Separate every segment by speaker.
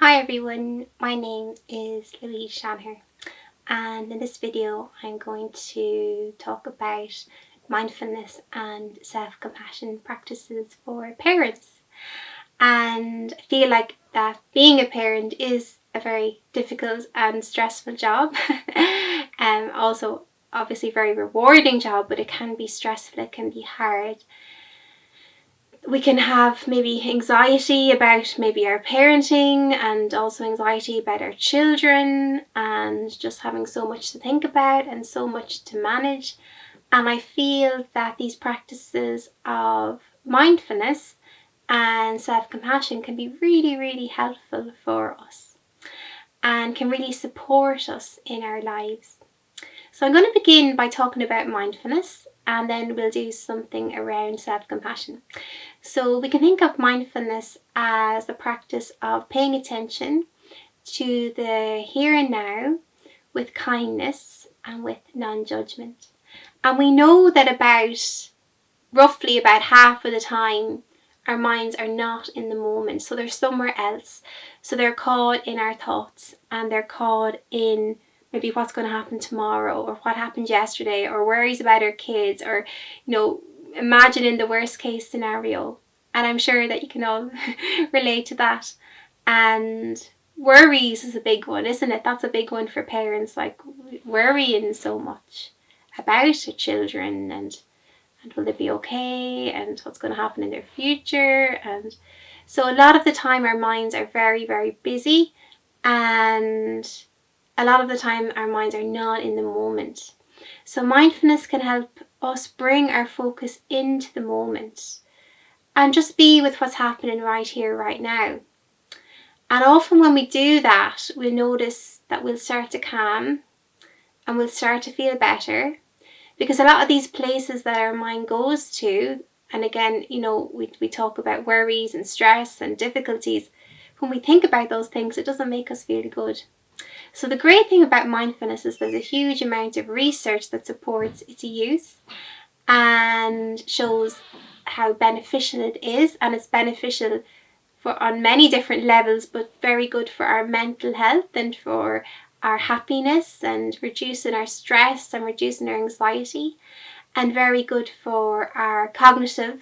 Speaker 1: Hi everyone, my name is Louise Shanagher, and in this video I'm going to talk about mindfulness and self-compassion practices for parents. And I feel like that being a parent is a very difficult and stressful job. Also obviously very rewarding job, but it can be stressful, it can be hard. We can have maybe anxiety about maybe our parenting, and also anxiety about our children, and just having so much to think about and so much to manage. And I feel that these practices of mindfulness and self-compassion can be really, really helpful for us and can really support us in our lives. So I'm going to begin by talking about mindfulness, and then we'll do something around self-compassion. So we can think of mindfulness as the practice of paying attention to the here and now with kindness and with non-judgment. And we know that roughly about half of the time our minds are not in the moment, so they're somewhere else. So they're caught in our thoughts, and they're caught in maybe what's going to happen tomorrow, or what happened yesterday, or worries about our kids, or imagining the worst case scenario. And I'm sure that you can all relate to that. And worries is a big one, isn't it? That's a big one for parents, like worrying so much about our children, and will they be okay, and what's going to happen in their future. And so a lot of the time our minds are very, very busy, and a lot of the time our minds are not in the moment. So mindfulness can help us bring our focus into the moment and just be with what's happening right here, right now. And often when we do that, we'll notice that we'll start to calm and we'll start to feel better, because a lot of these places that our mind goes to, and again, we talk about worries and stress and difficulties. When we think about those things, it doesn't make us feel good. So the great thing about mindfulness is there's a huge amount of research that supports its use and shows how beneficial it is, and it's beneficial on many different levels, but very good for our mental health and for our happiness, and reducing our stress and reducing our anxiety, and very good for our cognitive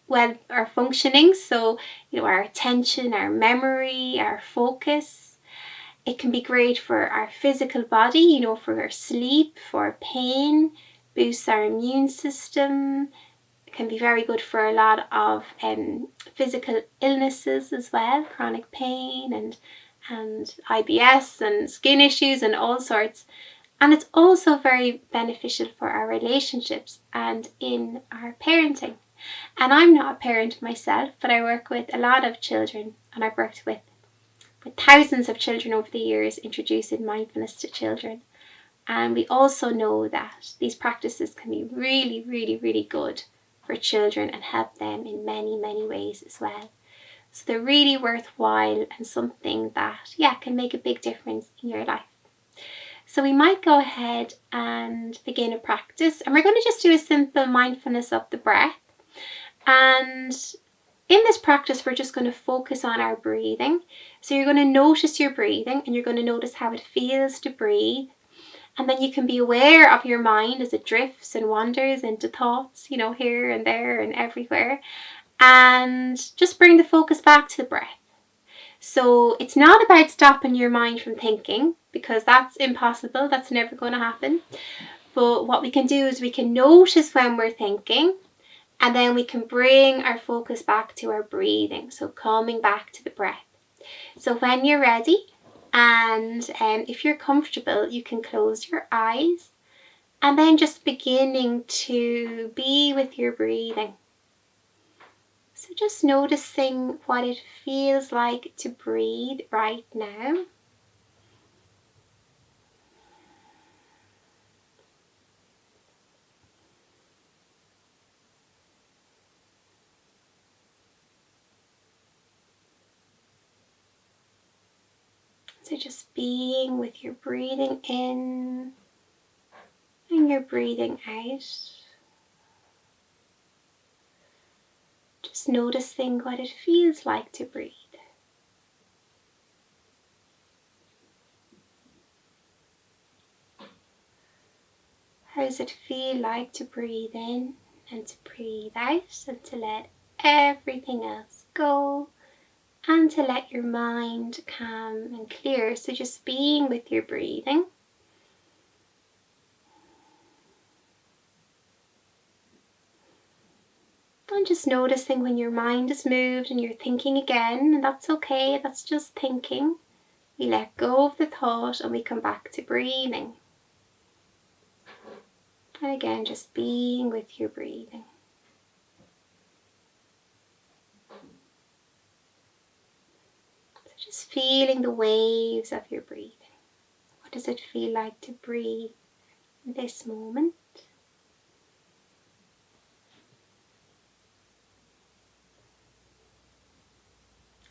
Speaker 1: our functioning. So our attention, our memory, our focus. It can be great for our physical body, for our sleep, for pain, boosts our immune system. It can be very good for a lot of physical illnesses as well, chronic pain and IBS and skin issues and all sorts. And it's also very beneficial for our relationships and in our parenting. And I'm not a parent myself, but I work with a lot of children, and I've worked with thousands of children over the years, introducing mindfulness to children. And we also know that these practices can be really, really, really good for children and help them in many, many ways as well. So they're really worthwhile and something that, can make a big difference in your life. So we might go ahead and begin a practice, and we're going to just do a simple mindfulness of the breath. And in this practice, we're just going to focus on our breathing. So you're going to notice your breathing, and you're going to notice how it feels to breathe. And then you can be aware of your mind as it drifts and wanders into thoughts, here and there and everywhere. And just bring the focus back to the breath. So it's not about stopping your mind from thinking, because that's impossible. That's never going to happen. But what we can do is we can notice when we're thinking, and then we can bring our focus back to our breathing. So coming back to the breath. So when you're ready, and if you're comfortable, you can close your eyes, and then just beginning to be with your breathing. So just noticing what it feels like to breathe right now. So just being with your breathing in and your breathing out. Just noticing what it feels like to breathe. does it feel like to breathe in and to breathe out and to let everything else go and to let your mind calm and clear? So just being with your breathing. And just noticing when your mind is moved and you're thinking again, and that's okay, that's just thinking. We let go of the thought and we come back to breathing. And again, just being with your breathing. So just feeling the waves of your breathing. What does it feel like to breathe in this moment?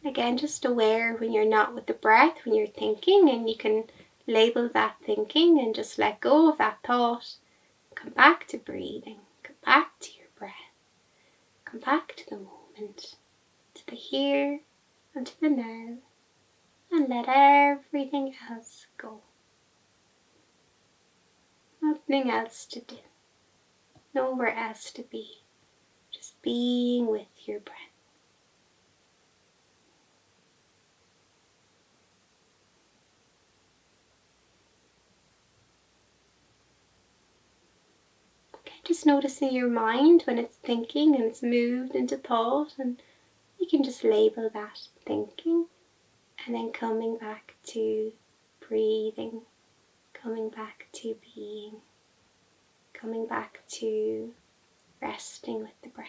Speaker 1: Again, just aware when you're not with the breath, when you're thinking, and you can label that thinking and just let go of that thought. Come back to breathing, come back to your breath, come back to the moment, to the here and to the now, and let everything else go. Nothing else to do, nowhere else to be, just being with your breath. Just noticing your mind when it's thinking and it's moved into thought, and you can just label that thinking and then coming back to breathing, coming back to being, coming back to resting with the breath.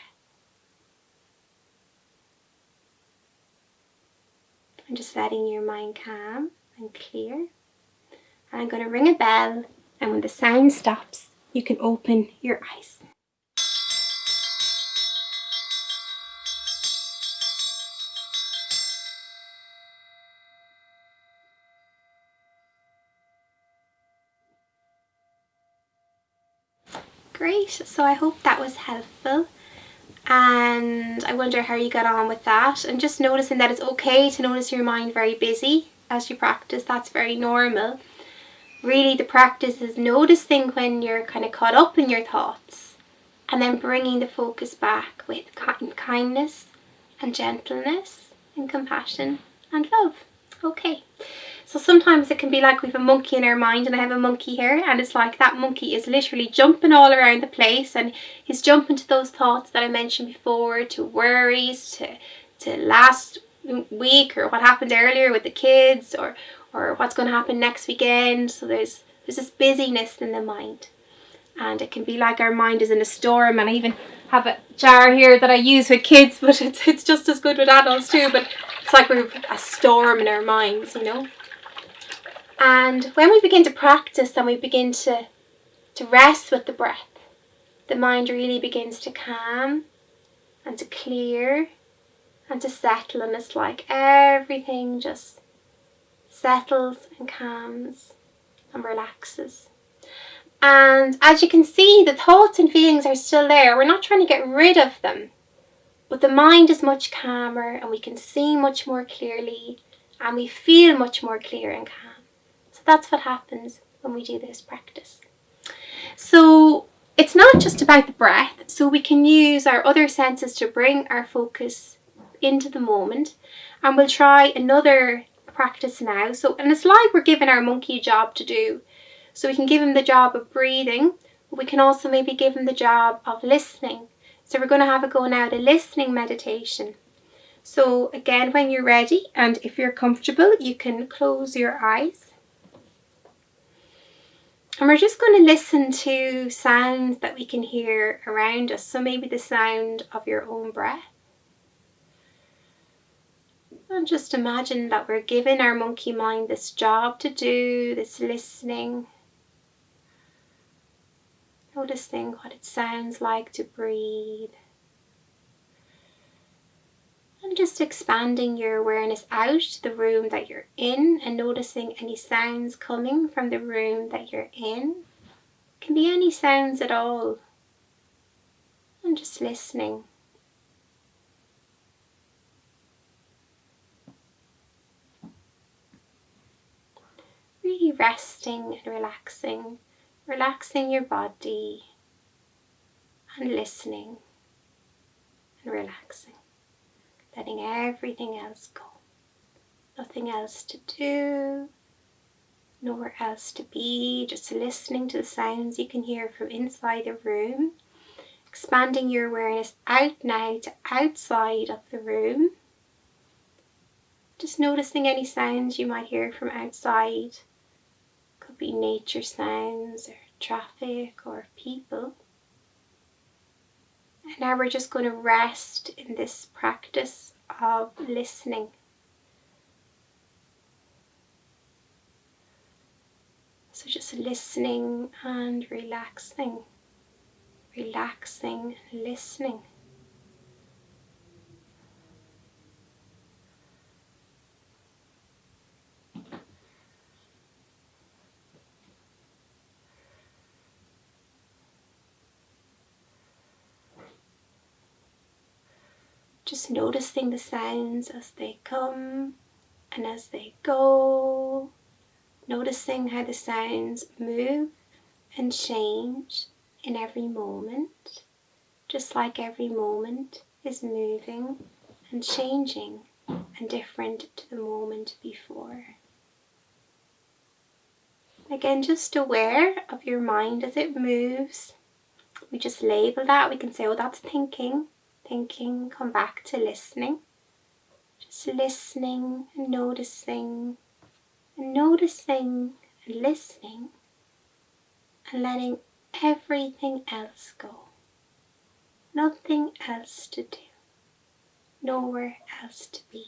Speaker 1: And just letting your mind calm and clear. And I'm going to ring a bell, and when the sound stops, you can open your eyes. Great, so I hope that was helpful, and I wonder how you got on with that, and just noticing that it's okay to notice your mind very busy as you practice. That's very normal. Really, the practice is noticing when you're kind of caught up in your thoughts and then bringing the focus back with kindness and gentleness and compassion and love. Okay. So sometimes it can be like we have a monkey in our mind, and I have a monkey here, and it's like that monkey is literally jumping all around the place, and he's jumping to those thoughts that I mentioned before, to worries, to last week or what happened earlier with the kids, or what's going to happen next weekend. So there's this busyness in the mind, and it can be like our mind is in a storm. And I even have a jar here that I use with kids, but it's just as good with adults too. But it's like we have a storm in our minds, you know. And when we begin to practice and we begin to rest with the breath, the mind really begins to calm and to clear and to settle, and it's like everything just settles and calms and relaxes. And as you can see, the thoughts and feelings are still there. We're not trying to get rid of them, but the mind is much calmer, and we can see much more clearly, and we feel much more clear and calm. So that's what happens when we do this practice. So it's not just about the breath, so we can use our other senses to bring our focus into the moment. And we'll try another practice now. And it's like we're giving our monkey a job to do. So we can give him the job of breathing, but we can also maybe give him the job of listening. So we're going to have a go now, the listening meditation. So again, when you're ready and if you're comfortable, you can close your eyes. And we're just going to listen to sounds that we can hear around us. So maybe the sound of your own breath. And just imagine that we're giving our monkey mind this job to do, this listening. Noticing what it sounds like to breathe. And just expanding your awareness out to the room that you're in and noticing any sounds coming from the room that you're in. It can be any sounds at all. And just listening. Really resting and relaxing relaxing your body and listening and relaxing, letting everything else go. Nothing else to do, nowhere else to be, just listening to the sounds you can hear from inside the room, expanding your awareness out now to outside of the room. Just noticing any sounds you might hear from outside. Could be nature sounds or traffic or people. And now we're just going to rest in this practice of listening. So just listening and relaxing, relaxing, listening. Just noticing the sounds as they come and as they go. Noticing how the sounds move and change in every moment, just like every moment is moving and changing and different to the moment before. Again, just aware of your mind as it moves. We just label that. We can say, oh, that's thinking. Thinking, come back to listening. Just listening and noticing and noticing and listening and letting everything else go. Nothing else to do. Nowhere else to be.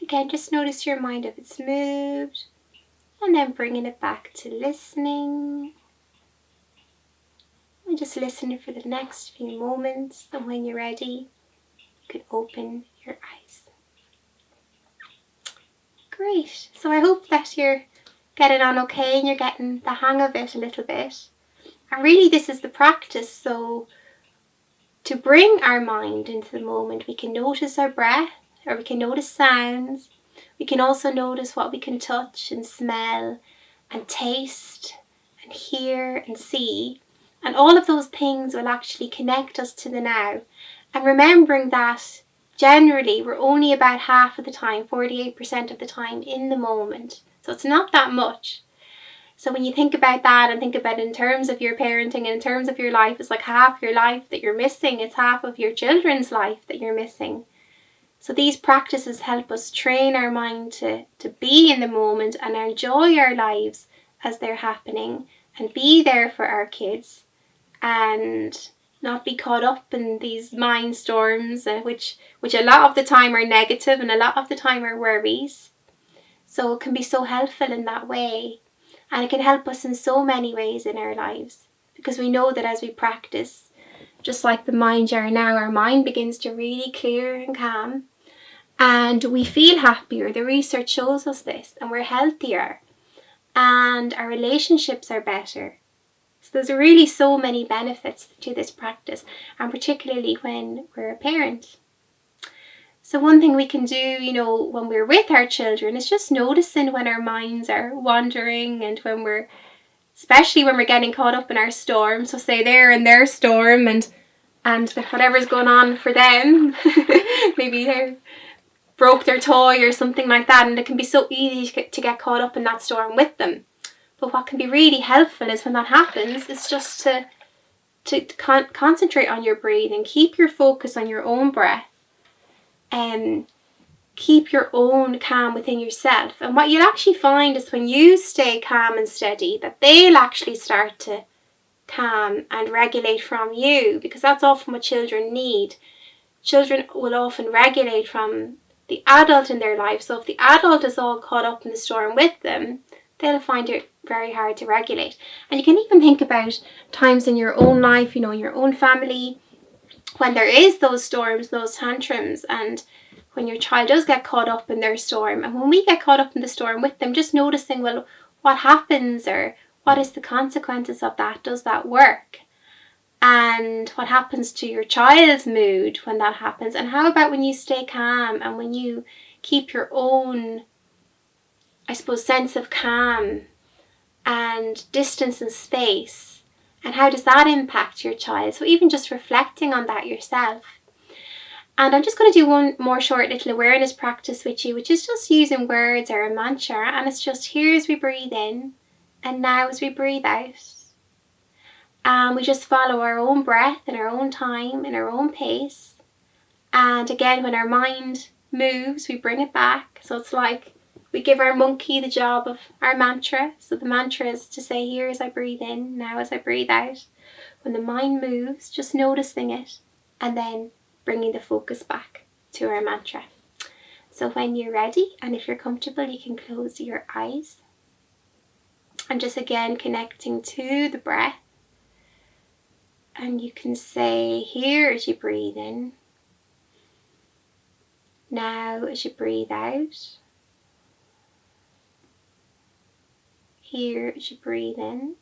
Speaker 1: Again, just notice your mind if it's moved, and then bringing it back to listening. And just listen for the next few moments, and when you're ready, you can open your eyes. Great. So I hope that you're getting on okay and you're getting the hang of it a little bit. And really this is the practice. So to bring our mind into the moment, we can notice our breath, or we can notice sounds. We can also notice what we can touch and smell and taste and hear and see. And all of those things will actually connect us to the now. And remembering that generally we're only about half of the time, 48% of the time in the moment. So it's not that much. So when you think about that and think about it in terms of your parenting and in terms of your life, it's like half your life that you're missing. It's half of your children's life that you're missing. So these practices help us train our mind to be in the moment and enjoy our lives as they're happening and be there for our kids and not be caught up in these mind storms, which a lot of the time are negative and a lot of the time are worries. So it can be so helpful in that way. And it can help us in so many ways in our lives, because we know that as we practice, just like the mind jar now, our mind begins to really clear and calm, and we feel happier. The research shows us this, and we're healthier, and our relationships are better. So there's really so many benefits to this practice, and particularly when we're a parent. So one thing we can do, when we're with our children is just noticing when our minds are wandering and especially when we're getting caught up in our storm. So say they're in their storm and whatever's going on for them, maybe they broke their toy or something like that, and it can be so easy to get caught up in that storm with them. But what can be really helpful is when that happens is just to concentrate on your breathing, keep your focus on your own breath, and keep your own calm within yourself. And what you'll actually find is when you stay calm and steady, that they'll actually start to calm and regulate from you, because that's often what children need. Children will often regulate from the adult in their life. So if the adult is all caught up in the storm with them, they'll find it very hard to regulate. And you can even think about times in your own life, in your own family, when there is those storms, those tantrums, and when your child does get caught up in their storm, and when we get caught up in the storm with them, just noticing, well, what happens, or what is the consequences of that? Does that work? And what happens to your child's mood when that happens? And how about when you stay calm and when you keep your own, I suppose, sense of calm and distance and space? And how does that impact your child? So even just reflecting on that yourself. And I'm just going to do one more short little awareness practice with you, which is just using words or a mantra. And it's just here as we breathe in, and now as we breathe out. And we just follow our own breath in our own time, in our own pace. And again, when our mind moves, we bring it back. So it's like we give our monkey the job of our mantra. So the mantra is to say, here as I breathe in, now as I breathe out. When the mind moves, just noticing it, and then bringing the focus back to our mantra. So when you're ready, and if you're comfortable, you can close your eyes. And just again connecting to the breath. And you can say, here as you breathe in, now as you breathe out, here as you breathe in,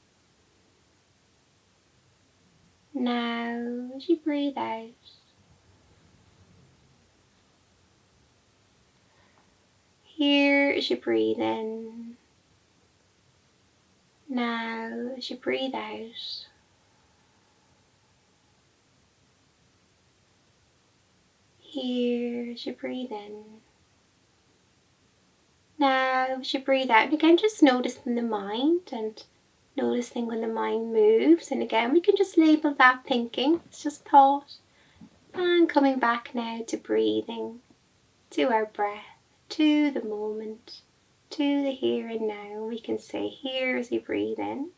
Speaker 1: now as you breathe out, here as you breathe in, now as you breathe out. Here as you breathe in, now as you breathe out. And again, just noticing the mind and noticing when the mind moves. And again, we can just label that thinking. It's just thought. And coming back now to breathing, to our breath, to the moment, to the here and now. We can say here as we breathe in,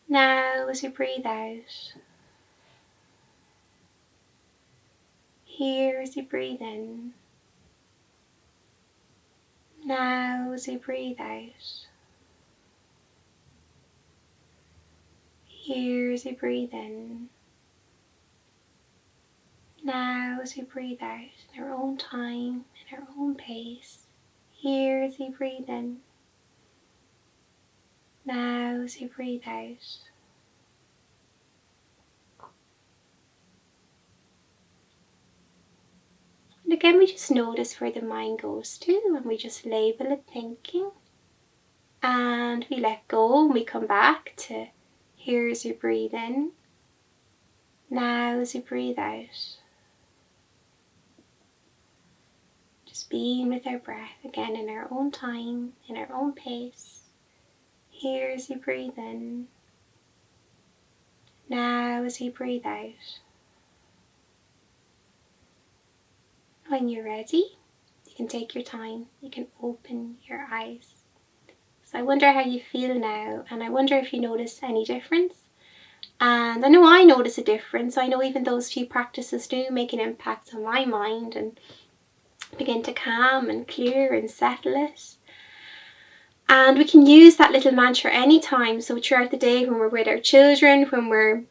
Speaker 1: now as we breathe out. Here as you breathe in, now as you breathe out. Here as you breathe in, now as you breathe out, in our own time, in our own pace. Here as you breathe in, now as you breathe out. And again, we just notice where the mind goes to, and we just label it thinking. And we let go, and we come back to here as you breathe in, now as you breathe out. Just being with our breath, again in our own time, in our own pace. Here as you breathe in, now as you breathe out. When you're ready, you can take your time, you can open your eyes. So I wonder how you feel now, and I wonder if you notice any difference. And I know I notice a difference. I know even those few practices do make an impact on my mind and begin to calm and clear and settle it. And we can use that little mantra anytime. So throughout the day, when we're with our children, when we're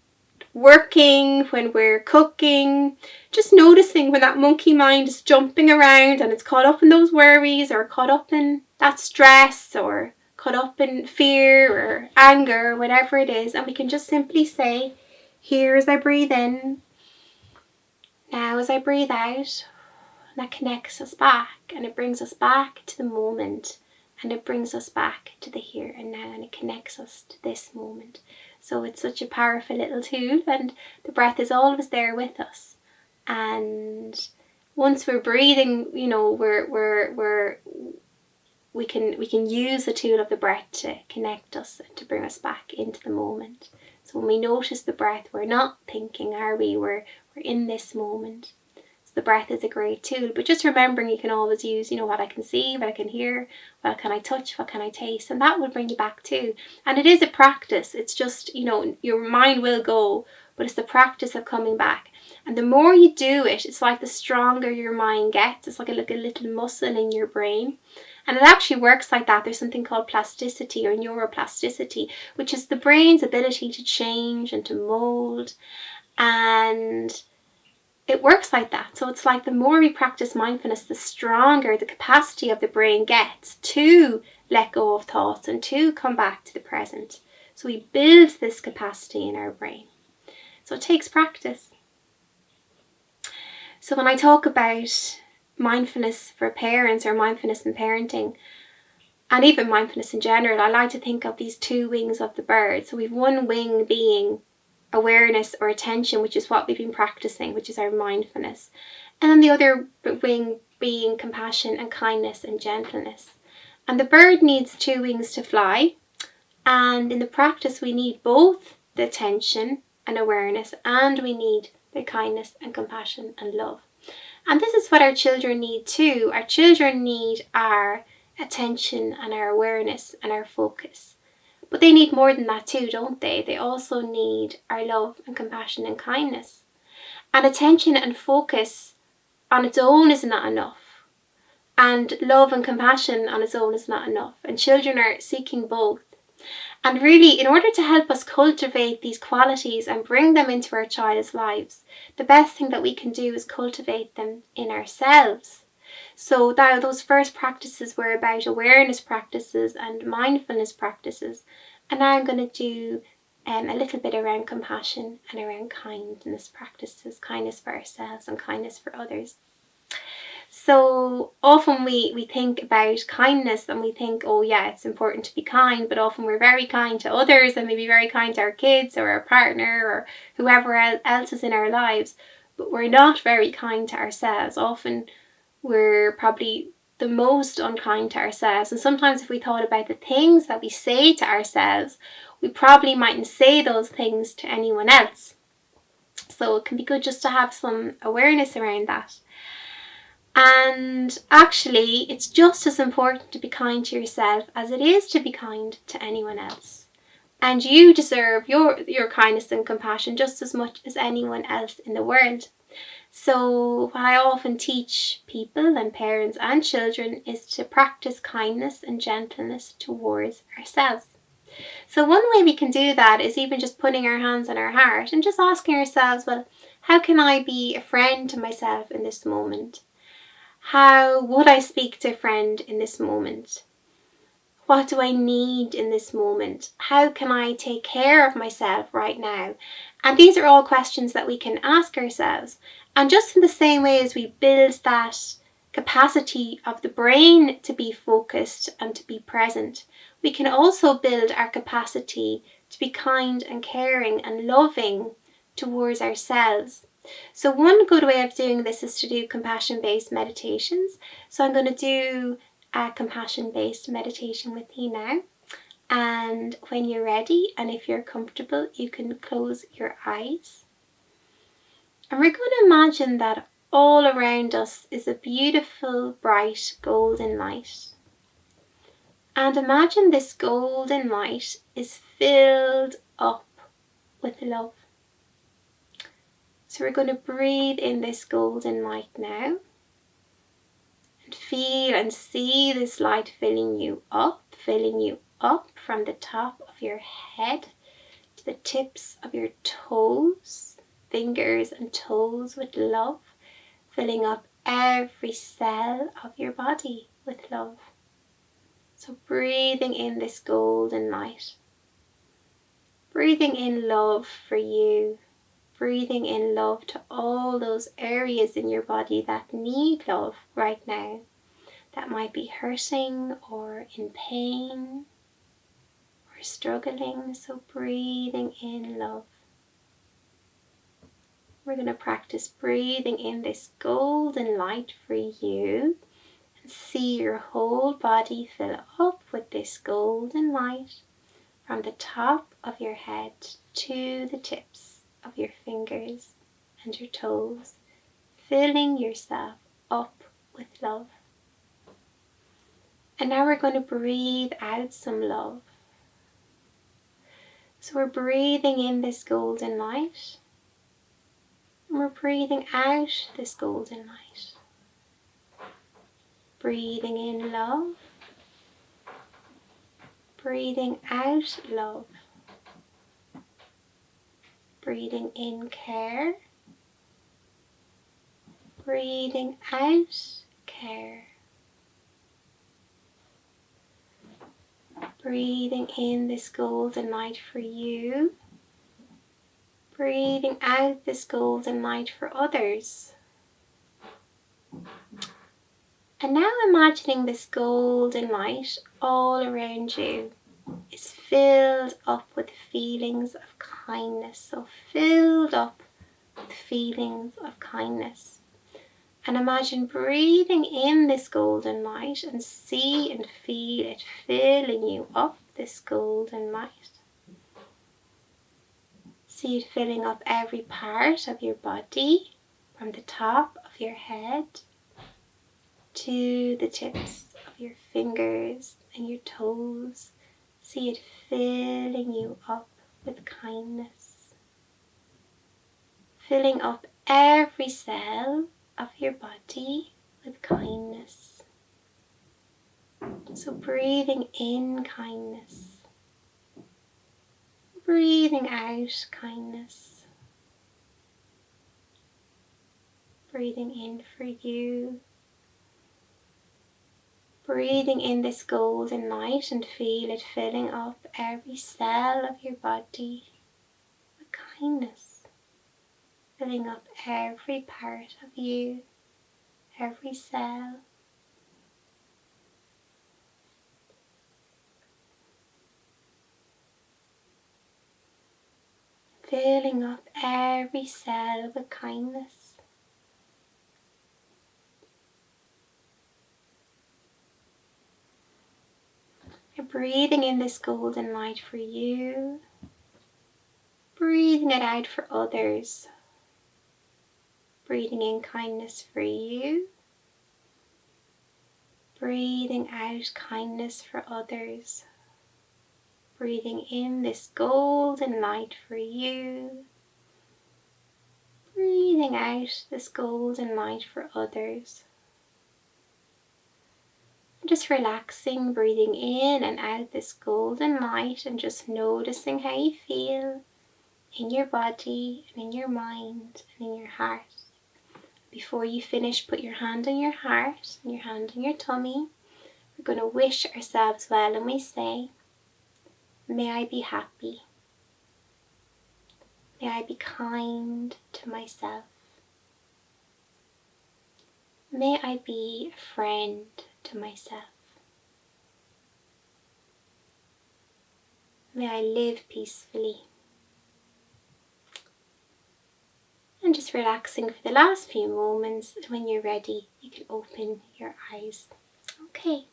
Speaker 1: working, when we're cooking, just noticing when that monkey mind is jumping around and it's caught up in those worries, or caught up in that stress, or caught up in fear or anger, or whatever it is. And we can just simply say, here as I breathe in, now as I breathe out. And that connects us back, and it brings us back to the moment, and it brings us back to the here and now, and it connects us to this moment. So it's such a powerful little tool, and the breath is always there with us. And once we're breathing, we can use the tool of the breath to connect us and to bring us back into the moment. So when we notice the breath, we're not thinking, are we? We're in this moment. So the breath is a great tool, but just remembering you can always use, what I can see, what I can hear, what can I touch, what can I taste, and that will bring you back too. And it is a practice. It's just, your mind will go, but it's the practice of coming back. And the more you do it, it's like the stronger your mind gets. It's like a little muscle in your brain. And it actually works like that. There's something called plasticity or neuroplasticity, which is the brain's ability to change and to mold. And it works like that. So it's like the more we practice mindfulness, the stronger the capacity of the brain gets to let go of thoughts and to come back to the present. So we build this capacity in our brain. So it takes practice. So when I talk about mindfulness for parents or mindfulness in parenting, and even mindfulness in general, I like to think of these two wings of the bird. So we've one wing being awareness or attention, which is what we've been practicing, which is our mindfulness. And then the other wing being compassion and kindness and gentleness. And the bird needs two wings to fly. And in the practice, we need both the attention and awareness, and we need the kindness and compassion and love. And this is what our children need too. Our children need our attention and our awareness and our focus. But they need more than that too, don't they? They also need our love and compassion and kindness. And attention and focus on its own is not enough. And love and compassion on its own is not enough. And children are seeking both. And really, in order to help us cultivate these qualities and bring them into our child's lives, the best thing that we can do is cultivate them in ourselves. So those first practices were about awareness practices and mindfulness practices. And now I'm going to do a little bit around compassion and around kindness practices, kindness for ourselves and kindness for others. So often we think about kindness and we think, oh yeah, it's important to be kind, but often we're very kind to others and maybe very kind to our kids or our partner or whoever else is in our lives, but we're not very kind to ourselves. Often we're probably the most unkind to ourselves. And sometimes if we thought about the things that we say to ourselves, we probably mightn't say those things to anyone else. So it can be good just to have some awareness around that. And actually, it's just as important to be kind to yourself as it is to be kind to anyone else. And you deserve your kindness and compassion just as much as anyone else in the world. So what I often teach people and parents and children is to practice kindness and gentleness towards ourselves. So one way we can do that is even just putting our hands on our heart and just asking ourselves, well, how can I be a friend to myself in this moment? How would I speak to a friend in this moment? What do I need in this moment? How can I take care of myself right now? And these are all questions that we can ask ourselves. And just in the same way as we build that capacity of the brain to be focused and to be present, we can also build our capacity to be kind and caring and loving towards ourselves. So one good way of doing this is to do compassion-based meditations. So I'm going to do a compassion-based meditation with you now. And when you're ready and if you're comfortable, you can close your eyes. And we're going to imagine that all around us is a beautiful, bright, golden light. And imagine this golden light is filled up with love. So we're going to breathe in this golden light now. And feel and see this light filling you up from the top of your head to the tips of your toes, fingers and toes with love, filling up every cell of your body with love. So breathing in this golden light, breathing in love for you, breathing in love to all those areas in your body that need love right now, that might be hurting or in pain or struggling. So breathing in love. We're going to practice breathing in this golden light for you and see your whole body fill up with this golden light from the top of your head to the tips of your fingers and your toes, filling yourself up with love. And now we're going to breathe out some love. So we're breathing in this golden light And we're breathing out this golden light. Breathing in love. Breathing out love. Breathing in care. Breathing out care. Breathing in this golden light for you. Breathing out this golden light for others. And now imagining this golden light all around you is filled up with feelings of kindness. So filled up with feelings of kindness. And imagine breathing in this golden light and see and feel it filling you up, this golden light. See it filling up every part of your body, from the top of your head to the tips of your fingers and your toes. See it filling you up with kindness. Filling up every cell of your body with kindness. So breathing in kindness. Breathing out kindness. Breathing in for you. Breathing in this golden light and feel it filling up every cell of your body with kindness. Filling up every part of you, every cell. Filling up every cell with kindness. You're breathing in this golden light for you. Breathing it out for others. Breathing in kindness for you. Breathing out kindness for others. Breathing in this golden light for you. Breathing out this golden light for others. Just relaxing, breathing in and out this golden light and just noticing how you feel in your body and in your mind and in your heart. Before you finish, put your hand on your heart and your hand on your tummy. We're going to wish ourselves well and we say, may I be happy. May I be kind to myself. May I be a friend to myself. May I live peacefully. And just relaxing for the last few moments. When you're ready, you can open your eyes. Okay,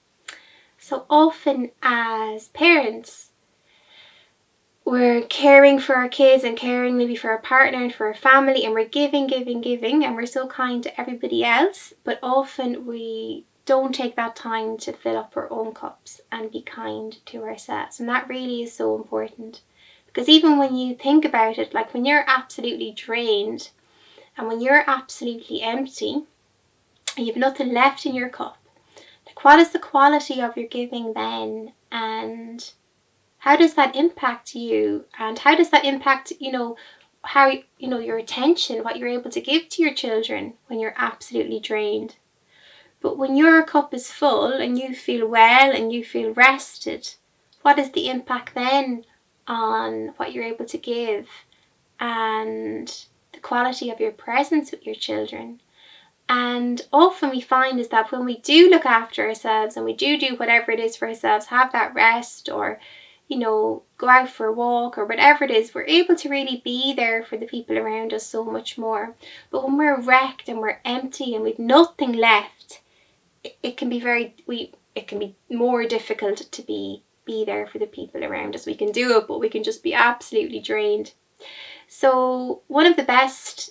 Speaker 1: so often as parents, we're caring for our kids and caring maybe for our partner and for our family, and we're giving, and we're so kind to everybody else, but often we don't take that time to fill up our own cups and be kind to ourselves. And that really is so important, because even when you think about it, like when you're absolutely drained and when you're absolutely empty and you've nothing left in your cup, like what is the quality of your giving then? And how does that impact you? And how does that impact, how, your attention, what you're able to give to your children when you're absolutely drained? But when your cup is full and you feel well and you feel rested, what is the impact then on what you're able to give and the quality of your presence with your children? And often we find is that when we do look after ourselves and we do whatever it is for ourselves, have that rest or, go out for a walk or whatever it is, we're able to really be there for the people around us so much more. But when we're wrecked and we're empty and we've nothing left, it can be more difficult to be there for the people around us. We can do it, but we can just be absolutely drained. So one of the best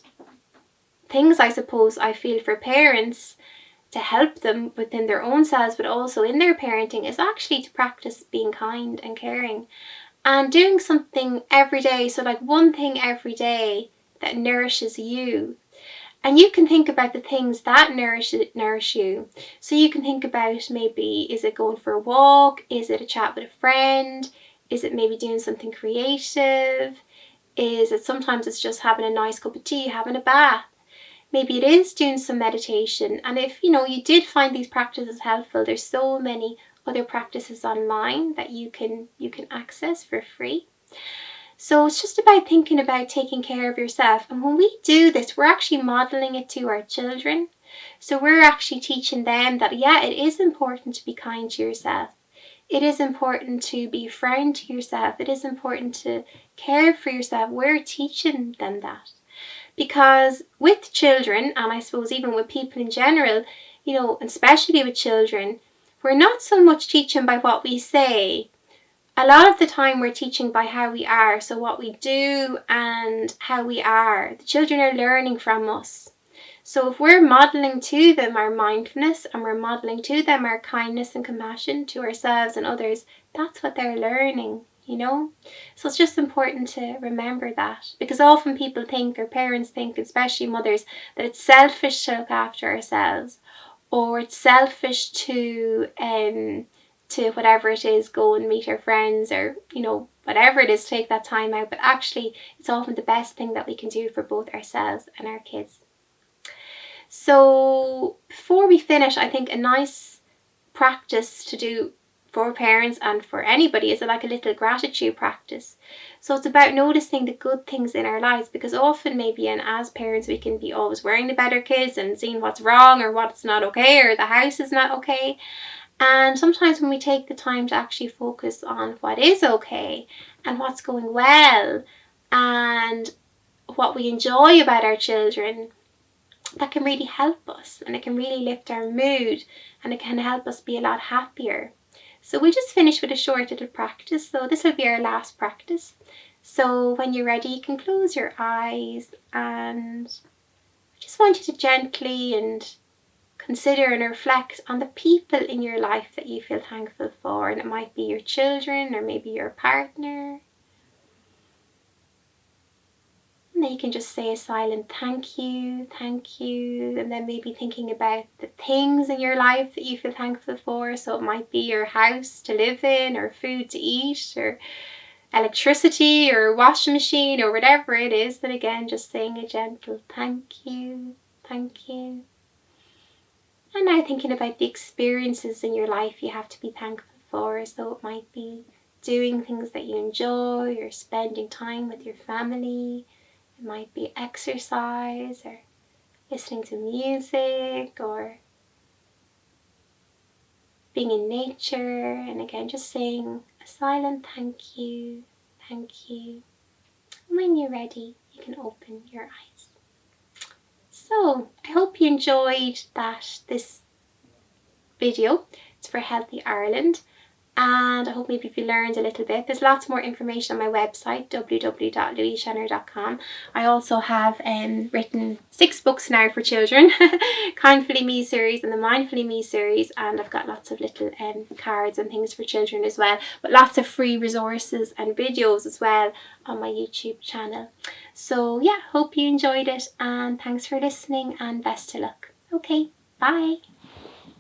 Speaker 1: things, I suppose, I feel for parents to help them within their own selves, but also in their parenting, is actually to practice being kind and caring and doing something every day. So like one thing every day that nourishes you. And you can think about the things that nourish you. So you can think about, maybe, is it going for a walk? Is it a chat with a friend? Is it maybe doing something creative? Is it sometimes it's just having a nice cup of tea, having a bath? Maybe it is doing some meditation. And if you did find these practices helpful, there's so many other practices online that you can access for free. So it's just about thinking about taking care of yourself. And when we do this, we're actually modeling it to our children. So we're actually teaching them that, yeah, it is important to be kind to yourself. It is important to be a friend to yourself. It is important to care for yourself. We're teaching them that. Because with children, and I suppose even with people in general, especially with children, we're not so much teaching by what we say. A lot of the time we're teaching by how we are, so what we do and how we are. The children are learning from us. So if we're modelling to them our mindfulness, and we're modelling to them our kindness and compassion to ourselves and others, that's what they're learning, So it's just important to remember that, because often people think, or parents think, especially mothers, that it's selfish to look after ourselves, or it's selfish to whatever it is, go and meet our friends, or whatever it is, take that time out. But actually it's often the best thing that we can do for both ourselves and our kids. So before we finish, I think a nice practice to do for parents and for anybody is like a little gratitude practice. So it's about noticing the good things in our lives, because often maybe, and as parents, we can be always worrying about our kids and seeing what's wrong or what's not okay, or the house is not okay. And sometimes when we take the time to actually focus on what is okay and what's going well and what we enjoy about our children, that can really help us, and it can really lift our mood, and it can help us be a lot happier. So we'll just finish with a short little practice. So this will be our last practice. So when you're ready, you can close your eyes, and I just want you to gently and consider and reflect on the people in your life that you feel thankful for. And it might be your children, or maybe your partner. And then you can just say a silent thank you, and then maybe thinking about the things in your life that you feel thankful for. So it might be your house to live in, or food to eat, or electricity, or washing machine, or whatever it is. Then again, just saying a gentle thank you. And now thinking about the experiences in your life you have to be thankful for. So it might be doing things that you enjoy, or spending time with your family. It might be exercise, or listening to music, or being in nature. And again, just saying a silent thank you. And when you're ready, you can open your eyes. So I hope you enjoyed this video. It's for Healthy Ireland. And I hope maybe if you learned a little bit. There's lots more information on my website, www.louiseshanagher.com. I also have written 6 books now for children, Kindfully Me series and the Mindfully Me series, and I've got lots of little cards and things for children as well, but lots of free resources and videos as well on my YouTube channel. So yeah, hope you enjoyed it, and thanks for listening, and best of luck. Okay, bye.